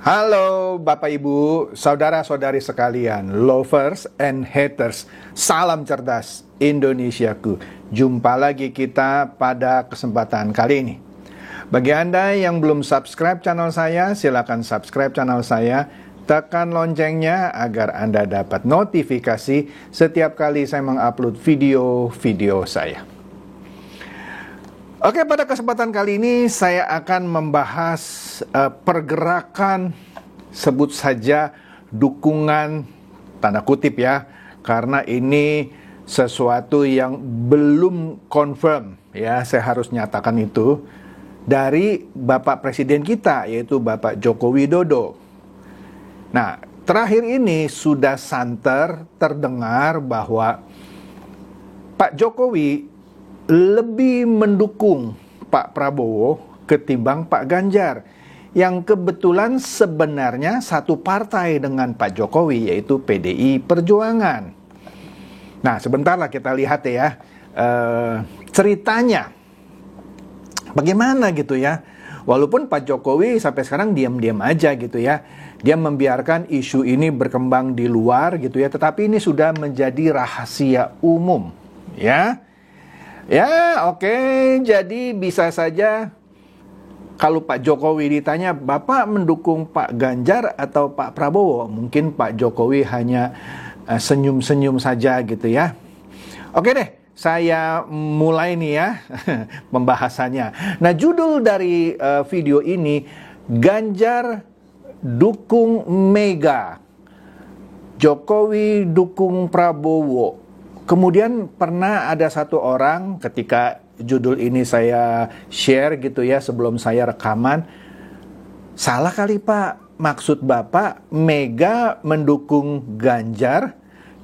Halo Bapak Ibu, saudara-saudari sekalian, lovers and haters, salam cerdas Indonesiaku. Jumpa lagi kita pada kesempatan kali ini. Bagi Anda yang belum subscribe channel saya, silakan subscribe channel saya, tekan loncengnya agar Anda dapat notifikasi setiap kali saya mengupload video-video saya. Oke, pada kesempatan kali ini saya akan membahas pergerakan, sebut saja dukungan, tanda kutip ya, karena ini sesuatu yang belum confirm ya, saya harus nyatakan itu, dari Bapak Presiden kita, yaitu Bapak Joko Widodo. Nah, terakhir ini sudah santer terdengar bahwa Pak Jokowi lebih mendukung Pak Prabowo ketimbang Pak Ganjar, yang kebetulan sebenarnya satu partai dengan Pak Jokowi, yaitu PDI Perjuangan. Nah, sebentarlah kita lihat ya ceritanya bagaimana gitu ya. Walaupun Pak Jokowi sampai sekarang diam-diam aja gitu ya, dia membiarkan isu ini berkembang di luar gitu ya, tetapi ini sudah menjadi rahasia umum ya. Ya, oke. Jadi bisa saja kalau Pak Jokowi ditanya, Bapak mendukung Pak Ganjar atau Pak Prabowo? Mungkin Pak Jokowi hanya senyum-senyum saja gitu ya. Oke deh, saya mulai nih ya pembahasannya. Nah, judul dari video ini, Ganjar dukung Mega, Jokowi dukung Prabowo. Kemudian pernah ada satu orang ketika judul ini saya share gitu ya, sebelum saya rekaman, salah kali Pak, maksud Bapak Mega mendukung Ganjar,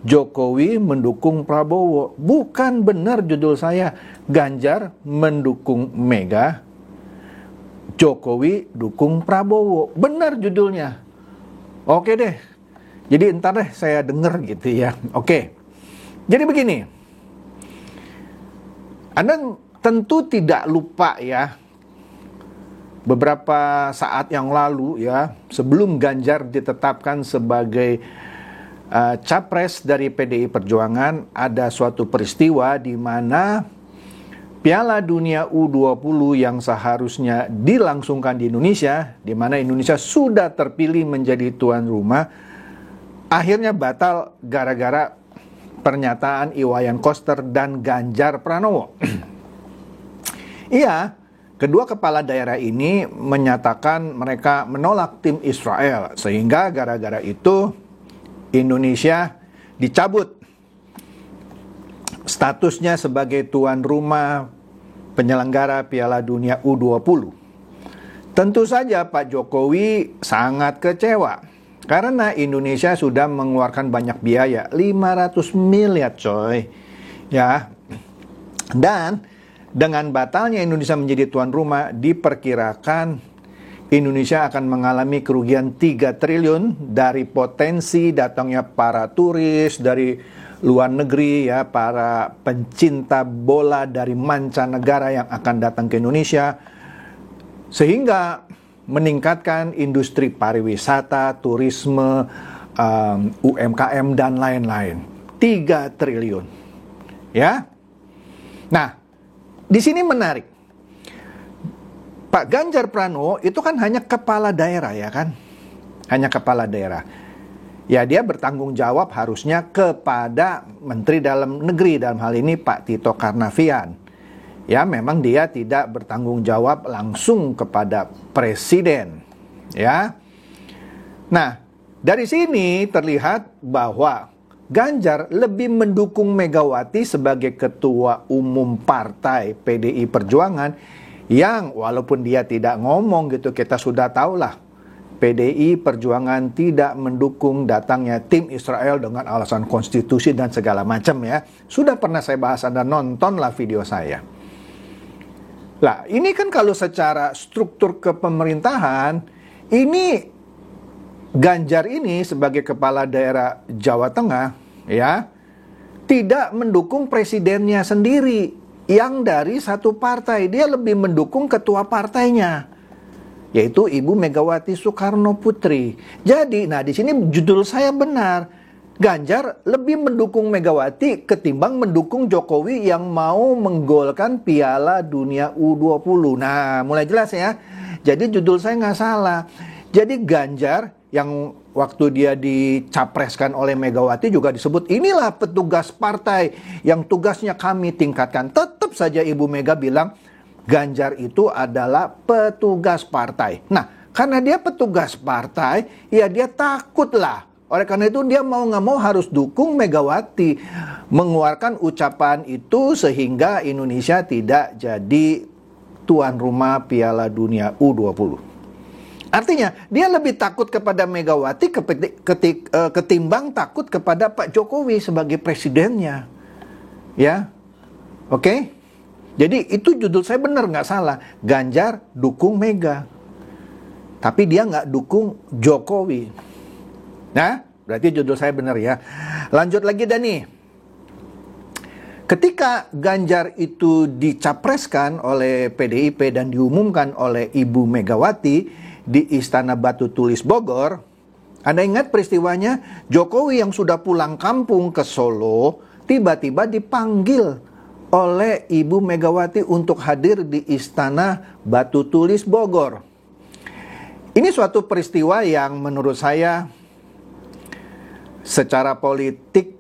Jokowi mendukung Prabowo. Bukan, benar judul saya, Ganjar mendukung Mega, Jokowi dukung Prabowo. Benar judulnya. Oke deh, jadi entar deh saya denger gitu ya. Oke. Jadi begini, Anda tentu tidak lupa ya, beberapa saat yang lalu ya, sebelum Ganjar ditetapkan sebagai capres dari PDI Perjuangan, ada suatu peristiwa di mana Piala Dunia U20 yang seharusnya dilangsungkan di Indonesia, di mana Indonesia sudah terpilih menjadi tuan rumah, akhirnya batal gara-gara pernyataan Iwayan Koster dan Ganjar Pranowo. Iya, kedua kepala daerah ini menyatakan mereka menolak tim Israel, sehingga gara-gara itu Indonesia dicabut statusnya sebagai tuan rumah penyelenggara Piala Dunia U20. Tentu saja Pak Jokowi sangat kecewa, karena Indonesia sudah mengeluarkan banyak biaya, 500 miliar coy. Ya. Dan dengan batalnya Indonesia menjadi tuan rumah, diperkirakan Indonesia akan mengalami kerugian 3 triliun dari potensi datangnya para turis dari luar negeri ya, para pencinta bola dari mancanegara yang akan datang ke Indonesia, sehingga meningkatkan industri pariwisata, turisme, UMKM dan lain-lain. 3 triliun. Ya. Nah, di sini menarik. Pak Ganjar Pranowo itu kan hanya kepala daerah ya kan? Hanya kepala daerah. Ya, dia bertanggung jawab harusnya kepada Menteri Dalam Negeri, dalam hal ini Pak Tito Karnavian. Ya, memang dia tidak bertanggung jawab langsung kepada presiden. Ya. Nah, dari sini terlihat bahwa Ganjar lebih mendukung Megawati sebagai ketua umum partai PDI Perjuangan, yang walaupun dia tidak ngomong gitu, kita sudah tahulah PDI Perjuangan tidak mendukung datangnya tim Israel dengan alasan konstitusi dan segala macam ya. Sudah pernah saya bahas, Anda nontonlah video saya. Lah, ini kan kalau secara struktur kepemerintahan, ini Ganjar ini sebagai kepala daerah Jawa Tengah, ya, tidak mendukung presidennya sendiri yang dari satu partai. Dia lebih mendukung ketua partainya. yaitu Ibu Megawati Soekarno Putri. Jadi, nah di sini judul saya benar. Ganjar lebih mendukung Megawati ketimbang mendukung Jokowi yang mau menggolkan Piala Dunia U20. Nah, mulai jelas ya. Jadi judul saya nggak salah. Jadi Ganjar yang waktu dia dicapreskan oleh Megawati juga disebut inilah petugas partai yang tugasnya kami tingkatkan. Tetap saja Ibu Mega bilang Ganjar itu adalah petugas partai. Nah, karena dia petugas partai, ya dia takutlah. Oleh karena itu dia mau nggak mau harus dukung Megawati mengeluarkan ucapan itu sehingga Indonesia tidak jadi tuan rumah Piala Dunia U20. Artinya dia lebih takut kepada Megawati ketimbang takut kepada Pak Jokowi sebagai presidennya. Ya, oke? Jadi itu judul saya benar nggak salah. Ganjar dukung Mega, tapi dia nggak dukung Jokowi. Nah, berarti judul saya benar ya. Lanjut lagi dan nih. Ketika Ganjar itu dicapreskan oleh PDIP dan diumumkan oleh Ibu Megawati di Istana Batu Tulis Bogor, Anda ingat peristiwanya? Jokowi yang sudah pulang kampung ke Solo tiba-tiba dipanggil oleh Ibu Megawati untuk hadir di Istana Batu Tulis Bogor. Ini suatu peristiwa yang menurut saya secara politik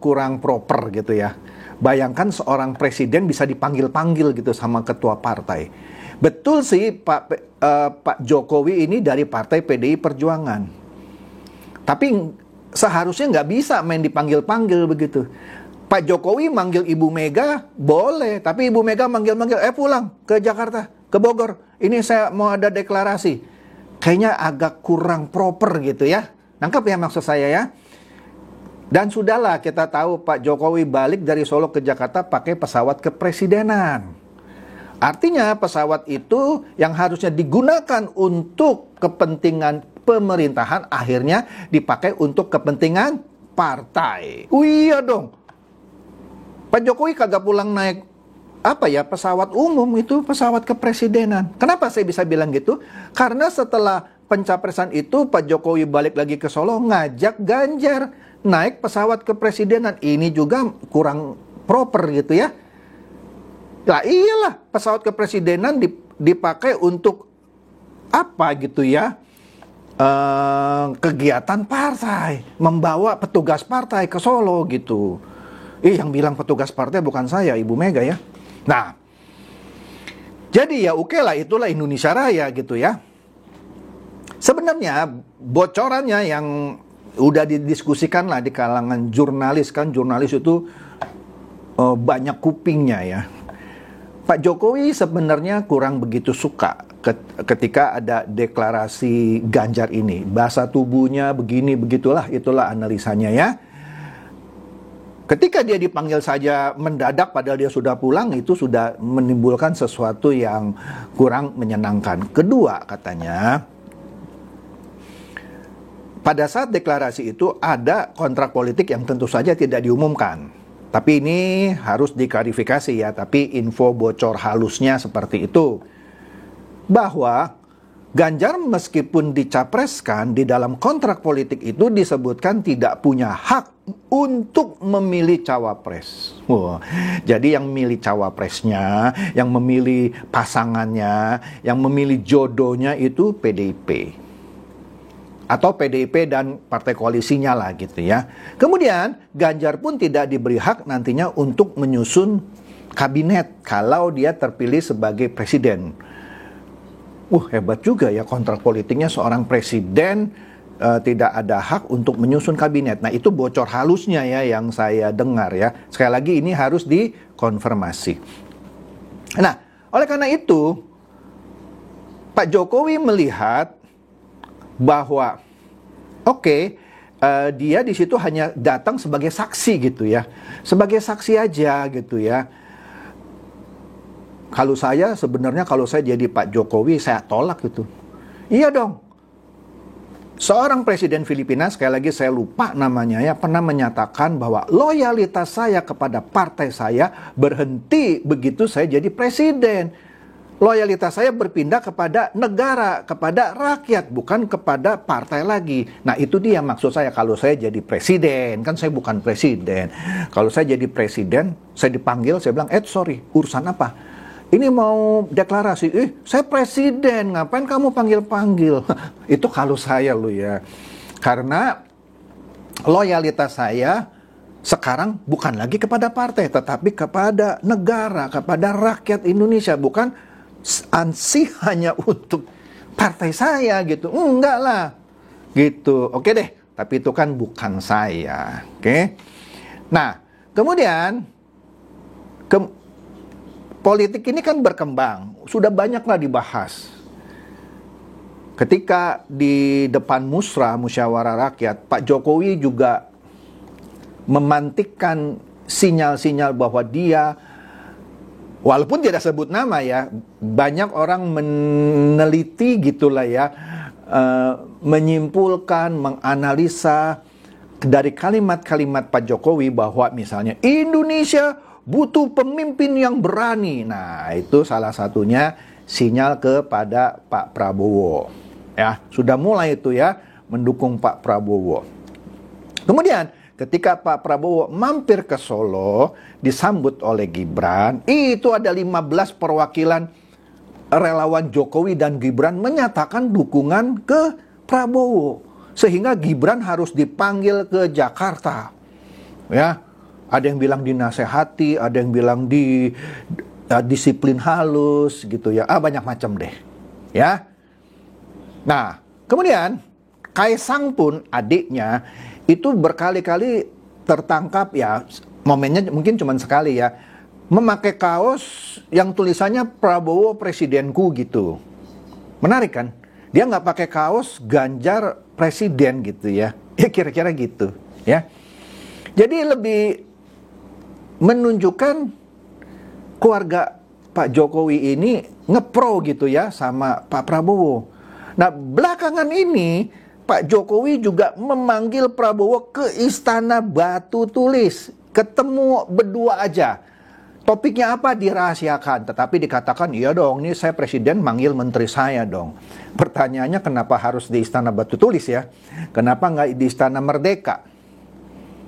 kurang proper gitu ya. Bayangkan seorang presiden bisa dipanggil-panggil gitu sama ketua partai. Betul sih Pak Jokowi ini dari partai PDI Perjuangan. Tapi seharusnya nggak bisa main dipanggil-panggil begitu. Pak Jokowi manggil Ibu Mega boleh, tapi Ibu Mega manggil-manggil, pulang ke Jakarta, ke Bogor. Ini saya mau ada deklarasi. Kayaknya agak kurang proper gitu ya. Nangkep ya maksud saya ya. Dan sudahlah kita tahu Pak Jokowi balik dari Solo ke Jakarta pakai pesawat kepresidenan. Artinya pesawat itu yang harusnya digunakan untuk kepentingan pemerintahan akhirnya dipakai untuk kepentingan partai. Iya dong. Pak Jokowi kagak pulang naik pesawat umum, itu pesawat kepresidenan. Kenapa saya bisa bilang gitu? Karena setelah pencapresan itu Pak Jokowi balik lagi ke Solo ngajak Ganjar naik pesawat kepresidenan. Ini juga kurang proper gitu ya. Lah iyalah, pesawat kepresidenan dipakai untuk apa gitu ya? Kegiatan partai, membawa petugas partai ke Solo gitu. Yang bilang petugas partai bukan saya, Ibu Mega ya. Nah, jadi ya oke lah, itulah Indonesia Raya gitu ya. Sebenarnya bocorannya yang udah didiskusikan lah di kalangan jurnalis, kan jurnalis itu banyak kupingnya ya. Pak Jokowi sebenarnya kurang begitu suka ketika ada deklarasi Ganjar ini. Bahasa tubuhnya begini begitulah, itulah analisanya ya. Ketika dia dipanggil saja mendadak padahal dia sudah pulang, itu sudah menimbulkan sesuatu yang kurang menyenangkan. Kedua katanya, pada saat deklarasi itu ada kontrak politik yang tentu saja tidak diumumkan. Tapi ini harus diklarifikasi ya, tapi info bocor halusnya seperti itu. Bahwa Ganjar meskipun dicapreskan di dalam kontrak politik itu disebutkan tidak punya hak untuk memilih cawapres. Jadi yang memilih cawapresnya, yang memilih pasangannya, yang memilih jodohnya itu PDIP. Atau PDIP dan partai koalisinya lah gitu ya. Kemudian Ganjar pun tidak diberi hak nantinya untuk menyusun kabinet kalau dia terpilih sebagai presiden. Hebat juga ya kontrak politiknya, seorang presiden tidak ada hak untuk menyusun kabinet. Nah itu bocor halusnya ya yang saya dengar ya. Sekali lagi ini harus dikonfirmasi. Nah oleh karena itu Pak Jokowi melihat bahwa dia di situ hanya datang sebagai saksi gitu ya, sebagai saksi aja gitu ya. Kalau saya sebenarnya kalau saya jadi Pak Jokowi saya tolak gitu. Iya dong. Seorang presiden Filipina, sekali lagi saya lupa namanya ya, pernah menyatakan bahwa loyalitas saya kepada partai saya berhenti begitu saya jadi presiden. loyalitas saya berpindah kepada negara, kepada rakyat, bukan kepada partai lagi. Nah, itu dia maksud saya. Kalau saya jadi presiden, kan saya bukan presiden. Kalau saya jadi presiden, saya dipanggil, saya bilang, sorry, urusan apa? Ini mau deklarasi. Saya presiden, ngapain kamu panggil-panggil? Itu kalau saya loh ya. Karena loyalitas saya sekarang bukan lagi kepada partai, tetapi kepada negara, kepada rakyat Indonesia. Bukan ansih hanya untuk partai saya gitu. Enggak lah. Gitu. Oke deh. Tapi itu kan bukan saya. Oke. Nah, kemudian politik ini kan berkembang. Sudah banyaklah dibahas. Ketika di depan musyawarah rakyat, Pak Jokowi juga memantikkan sinyal-sinyal bahwa dia, walaupun tidak sebut nama ya, banyak orang meneliti gitulah ya, menyimpulkan, menganalisa dari kalimat-kalimat Pak Jokowi bahwa misalnya Indonesia butuh pemimpin yang berani. Nah, itu salah satunya sinyal kepada Pak Prabowo. Ya, sudah mulai itu ya, mendukung Pak Prabowo. Kemudian ketika Pak Prabowo mampir ke Solo, disambut oleh Gibran, itu ada 15 perwakilan relawan Jokowi dan Gibran menyatakan dukungan ke Prabowo. Sehingga Gibran harus dipanggil ke Jakarta. Ya, ada yang bilang dinasehati, ada yang bilang di disiplin halus gitu ya. Banyak macam deh. Ya. Nah, kemudian Kaisang pun adiknya itu berkali-kali tertangkap ya, momennya mungkin cuma sekali ya, memakai kaos yang tulisannya Prabowo Presidenku gitu. Menarik kan? Dia nggak pakai kaos Ganjar Presiden gitu ya. Ya kira-kira gitu ya. Jadi lebih menunjukkan keluarga Pak Jokowi ini ngepro gitu ya sama Pak Prabowo. Nah, belakangan ini Pak Jokowi juga memanggil Prabowo ke Istana Batu Tulis. Ketemu berdua aja. Topiknya apa dirahasiakan. Tetapi dikatakan, iya dong, ini saya presiden manggil menteri saya dong. Pertanyaannya kenapa harus di Istana Batu Tulis ya? Kenapa nggak di Istana Merdeka?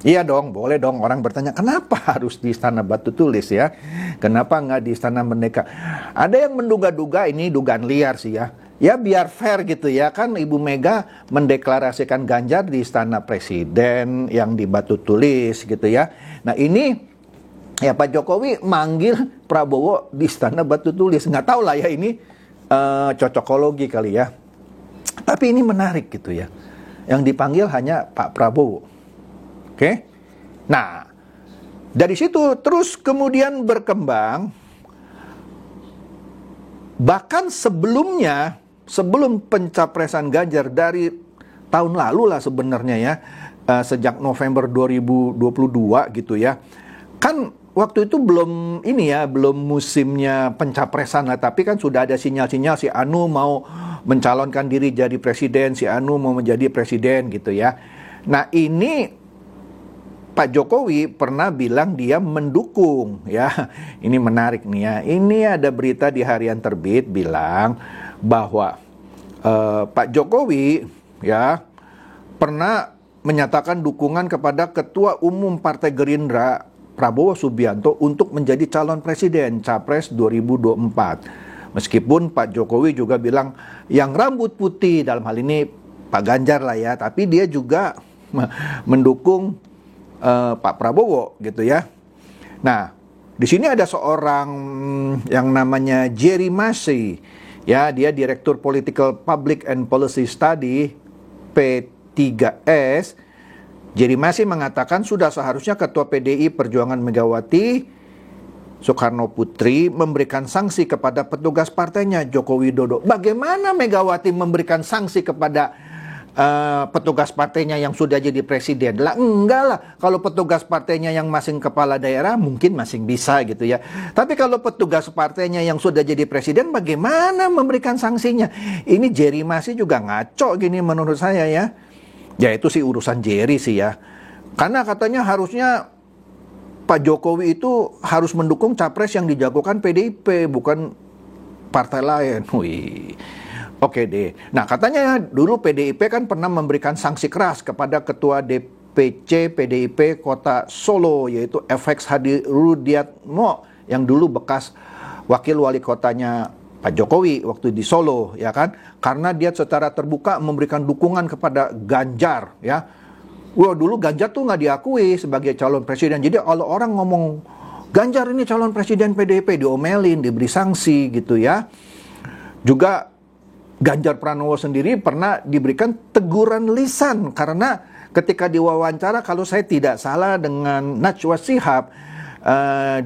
Iya dong, boleh dong orang bertanya, kenapa harus di Istana Batu Tulis ya? Kenapa nggak di Istana Merdeka? Ada yang menduga-duga, ini dugaan liar sih ya. Ya biar fair gitu ya, kan Ibu Mega mendeklarasikan Ganjar di Istana Presiden yang di Batu Tulis gitu ya. Nah ini ya Pak Jokowi manggil Prabowo di Istana Batu Tulis. Nggak tahu lah ya ini cocokologi kali ya. Tapi ini menarik gitu ya. Yang dipanggil hanya Pak Prabowo. Oke. Nah, dari situ terus kemudian berkembang. Bahkan sebelum pencapresan Ganjar dari tahun lalu lah sebenarnya ya, sejak November 2022 gitu ya. Kan waktu itu belum musimnya pencapresan lah, tapi kan sudah ada sinyal-sinyal si Anu mau mencalonkan diri jadi presiden, si Anu mau menjadi presiden gitu ya. Nah, ini Pak Jokowi pernah bilang dia mendukung ya. Ini menarik nih ya. Ini ada berita di Harian Terbit bilang bahwa Pak Jokowi ya pernah menyatakan dukungan kepada Ketua Umum Partai Gerindra Prabowo Subianto untuk menjadi calon presiden Capres 2024. Meskipun Pak Jokowi juga bilang yang rambut putih, dalam hal ini Pak Ganjar lah ya, tapi dia juga mendukung Pak Prabowo gitu ya. Nah, di sini ada seorang yang namanya Jerry Massey. Ya, dia Direktur Political Public and Policy Study P3S. Jerry Massey mengatakan sudah seharusnya Ketua PDI Perjuangan Megawati Soekarno Putri memberikan sanksi kepada petugas partainya Joko Widodo. Bagaimana Megawati memberikan sanksi kepada petugas partainya yang sudah jadi presiden? Lah enggak lah, kalau petugas partainya yang masing kepala daerah mungkin masing bisa gitu ya. Tapi kalau petugas partainya yang sudah jadi presiden, bagaimana memberikan sanksinya? Ini Jerry Massey juga ngaco gini menurut saya ya. Ya itu sih urusan Jerry sih ya. Karena katanya harusnya Pak Jokowi itu harus mendukung capres yang dijagokan PDIP, bukan partai lain. Wih. Oke deh. Nah, katanya dulu PDIP kan pernah memberikan sanksi keras kepada ketua DPC PDIP Kota Solo, yaitu FX Hadi Rudiatmo, yang dulu bekas wakil wali kotanya Pak Jokowi waktu di Solo, ya kan? Karena dia secara terbuka memberikan dukungan kepada Ganjar, ya. Wah, dulu Ganjar tuh nggak diakui sebagai calon presiden. Jadi kalau orang ngomong Ganjar ini calon presiden PDIP, diomelin, diberi sanksi gitu ya. Juga Ganjar Pranowo sendiri pernah diberikan teguran lisan karena ketika diwawancara, kalau saya tidak salah dengan Najwa Shihab,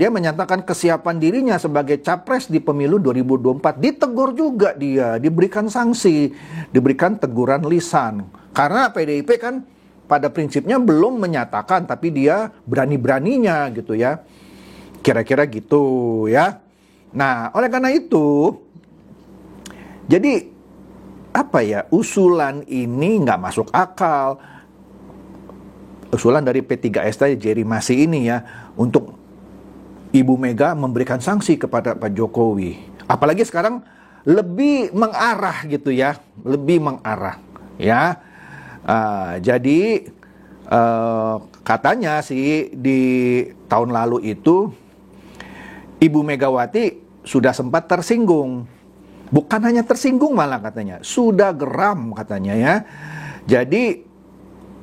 dia menyatakan kesiapan dirinya sebagai capres di pemilu 2024. Ditegur juga dia, diberikan sanksi, diberikan teguran lisan. Karena PDIP kan pada prinsipnya belum menyatakan, tapi dia berani-beraninya gitu ya. Kira-kira gitu ya. Nah, oleh karena itu, jadi apa ya, usulan ini nggak masuk akal. Usulan dari P3S tadi, Jerry Masih ini ya, untuk Ibu Mega memberikan sanksi kepada Pak Jokowi. Apalagi sekarang lebih mengarah gitu ya, lebih mengarah ya. Jadi katanya sih di tahun lalu itu Ibu Megawati sudah sempat tersinggung. Bukan hanya tersinggung, malah katanya sudah geram katanya ya. Jadi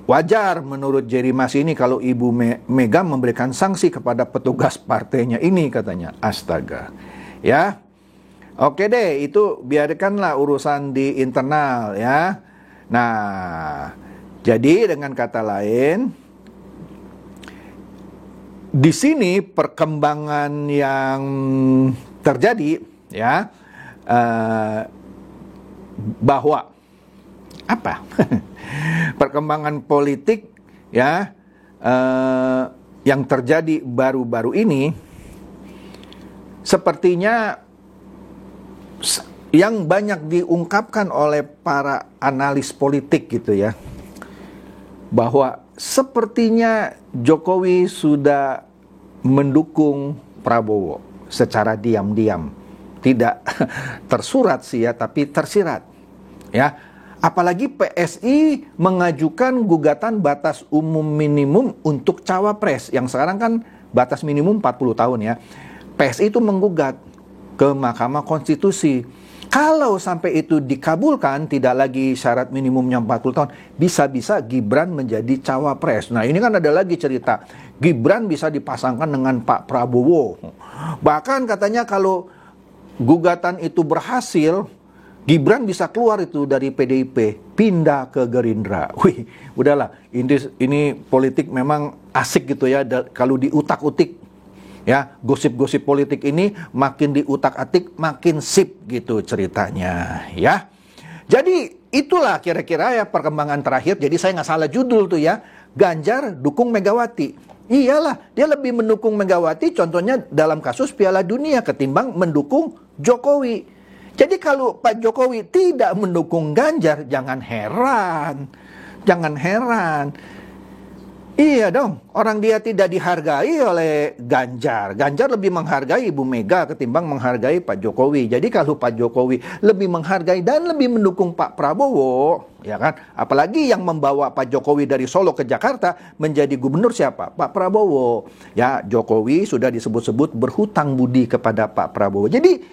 wajar menurut Jerry Masih ini kalau Ibu Mega memberikan sanksi kepada petugas partainya ini katanya. Astaga. Ya. Oke deh, itu biarkanlah urusan di internal ya. Nah, jadi dengan kata lain, di sini perkembangan yang terjadi ya, bahwa apa perkembangan politik ya yang terjadi baru-baru ini sepertinya yang banyak diungkapkan oleh para analis politik gitu ya, bahwa sepertinya Jokowi sudah mendukung Prabowo secara diam-diam. Tidak tersurat sih ya, tapi tersirat ya. Apalagi PSI mengajukan gugatan batas umum minimum untuk cawapres, yang sekarang kan batas minimum 40 tahun ya. PSI itu menggugat ke Mahkamah Konstitusi. Kalau sampai itu dikabulkan, tidak lagi syarat minimumnya 40 tahun, bisa-bisa Gibran menjadi cawapres. Nah, ini kan ada lagi cerita, Gibran bisa dipasangkan dengan Pak Prabowo. Bahkan katanya kalau gugatan itu berhasil, Gibran bisa keluar itu dari PDIP, pindah ke Gerindra. Wih, udahlah, ini politik memang asik gitu ya, kalau diutak-utik. Ya, gosip-gosip politik ini makin diutak-atik, makin sip gitu ceritanya, ya. Jadi itulah kira-kira ya perkembangan terakhir. Jadi saya nggak salah judul tuh ya, Ganjar dukung Megawati. Iyalah, dia lebih mendukung Megawati, contohnya dalam kasus Piala Dunia, ketimbang mendukung Jokowi. Jadi kalau Pak Jokowi tidak mendukung Ganjar, jangan heran. Jangan heran. Iya dong, orang dia tidak dihargai oleh Ganjar. Ganjar lebih menghargai Ibu Mega ketimbang menghargai Pak Jokowi. Jadi kalau Pak Jokowi lebih menghargai dan lebih mendukung Pak Prabowo, ya kan? Apalagi yang membawa Pak Jokowi dari Solo ke Jakarta menjadi gubernur siapa? Pak Prabowo. Ya, Jokowi sudah disebut-sebut berhutang budi kepada Pak Prabowo. Jadi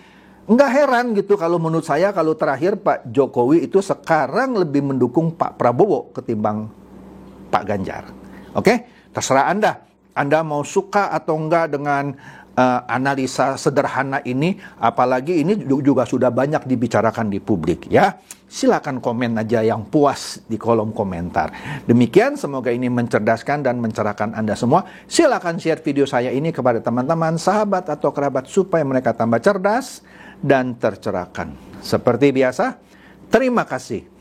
nggak heran gitu kalau menurut saya, kalau terakhir Pak Jokowi itu sekarang lebih mendukung Pak Prabowo ketimbang Pak Ganjar. Oke, terserah Anda. Anda mau suka atau enggak dengan analisa sederhana ini, apalagi ini juga sudah banyak dibicarakan di publik ya. Silakan komen aja yang puas di kolom komentar. Demikian, semoga ini mencerdaskan dan mencerahkan Anda semua. Silakan share video saya ini kepada teman-teman, sahabat atau kerabat supaya mereka tambah cerdas dan tercerahkan. Seperti biasa, terima kasih.